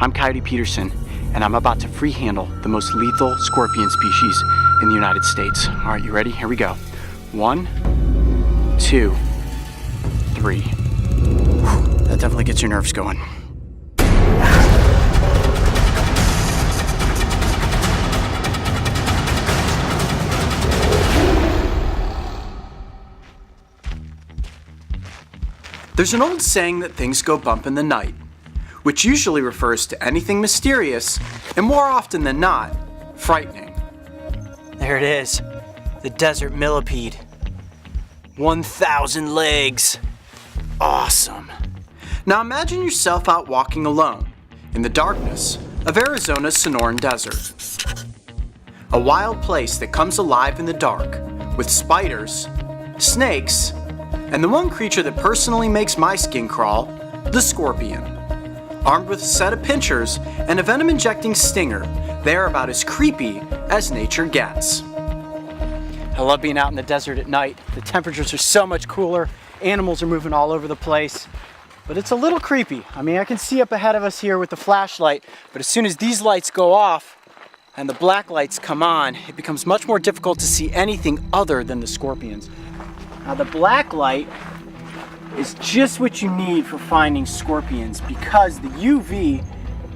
I'm Coyote Peterson, and I'm about to free handle the most lethal scorpion species in the United States. All right, you ready? Here we go. 1, 2, 3. Whew, that definitely gets your nerves going. There's an old saying that things go bump in the night, which usually refers to anything mysterious and more often than not, frightening. There it is, the desert millipede. 1,000 legs. Awesome. Now imagine yourself out walking alone in the darkness of Arizona's Sonoran Desert. A wild place that comes alive in the dark with spiders, snakes, and the one creature that personally makes my skin crawl, the scorpion. Armed with a set of pinchers and a venom-injecting stinger, they are about as creepy as nature gets. I love being out in the desert at night. The temperatures are so much cooler, animals are moving all over the place, but it's a little creepy. I mean, I can see up ahead of us here with the flashlight, but as soon as these lights go off and the black lights come on, it becomes much more difficult to see anything other than the scorpions. Now the black light is just what you need for finding scorpions because the UV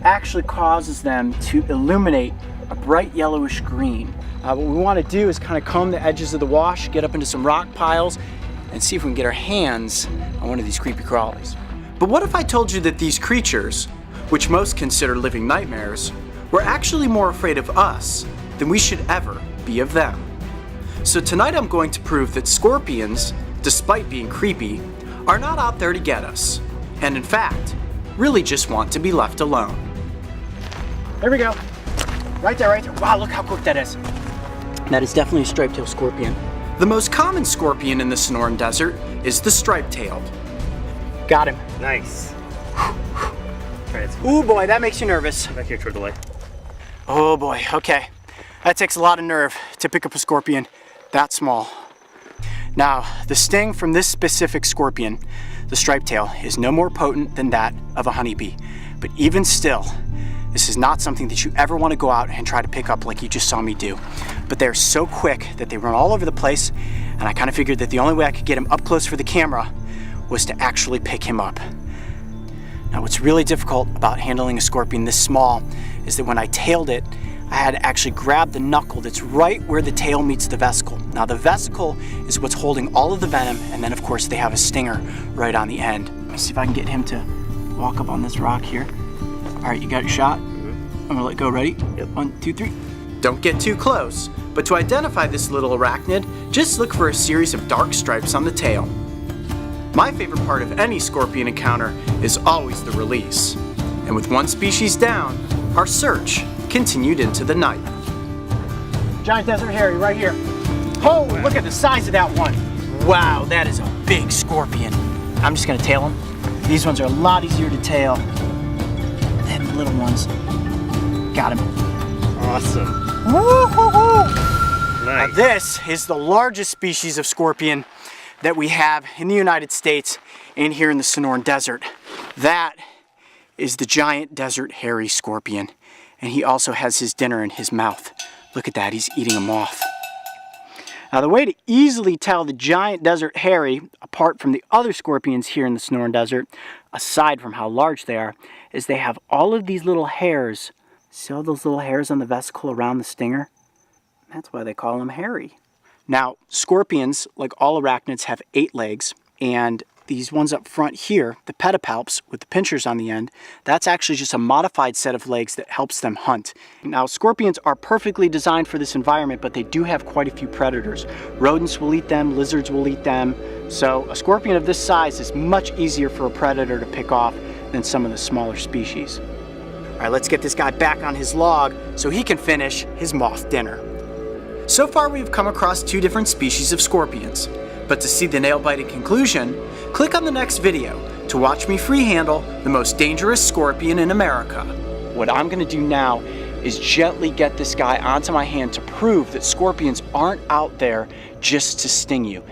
actually causes them to illuminate a bright yellowish green. What we want to do is kind of comb the edges of the wash, get up into some rock piles, and see if we can get our hands on one of these creepy crawlies. But what if I told you that these creatures, which most consider living nightmares, were actually more afraid of us than we should ever be of them? So tonight I'm going to prove that scorpions, despite being creepy, are not out there to get us, and in fact, really just want to be left alone. There we go. Right there, right there. Wow, look how quick that is. That is definitely a striped-tailed scorpion. The most common scorpion in the Sonoran Desert is the striped-tailed. Got him. Nice. Ooh boy, that makes you nervous. Back here toward the light. Oh boy, okay. That takes a lot of nerve to pick up a scorpion that small. Now, the sting from this specific scorpion, the striped tail, is no more potent than that of a honeybee. But even still, this is not something that you ever want to go out and try to pick up like you just saw me do. But they're so quick that they run all over the place, and I kind of figured that the only way I could get him up close for the camera was to actually pick him up. Now, what's really difficult about handling a scorpion this small is that when I tailed it, I had to actually grab the knuckle that's right where the tail meets the vesicle. Now the vesicle is what's holding all of the venom, and then of course they have a stinger right on the end. Let me see if I can get him to walk up on this rock here. All right, you got your shot? I'm gonna let go, ready? Yep. 1, 2, 3. Don't get too close, but to identify this little arachnid, just look for a series of dark stripes on the tail. My favorite part of any scorpion encounter is always the release. And with one species down, our search continued into the night. Giant desert hairy right here. Oh, wow. Look at the size of that one. Wow, that is a big scorpion. I'm just gonna tail him. These ones are a lot easier to tail than the little ones. Got him. Awesome. Woo-hoo-hoo. Nice. Now this is the largest species of scorpion that we have in the United States and here in the Sonoran Desert. That is the giant desert hairy scorpion. And he also has his dinner in his mouth. Look at that, he's eating a moth. Now the way to easily tell the giant desert hairy apart from the other scorpions here in the Sonoran Desert, aside from how large they are, is they have all of these little hairs. See all those little hairs on the vesicle around the stinger? That's why they call them hairy. Now, scorpions, like all arachnids, have 8 legs, and these ones up front here, the pedipalps with the pinchers on the end, that's actually just a modified set of legs that helps them hunt. Now, scorpions are perfectly designed for this environment, but they do have quite a few predators. Rodents will eat them, lizards will eat them, so a scorpion of this size is much easier for a predator to pick off than some of the smaller species. All right, let's get this guy back on his log so he can finish his moth dinner. So far, we've come across 2 different species of scorpions, but to see the nail-biting conclusion, click on the next video to watch me free handle the most dangerous scorpion in America. What I'm gonna do now is gently get this guy onto my hand to prove that scorpions aren't out there just to sting you.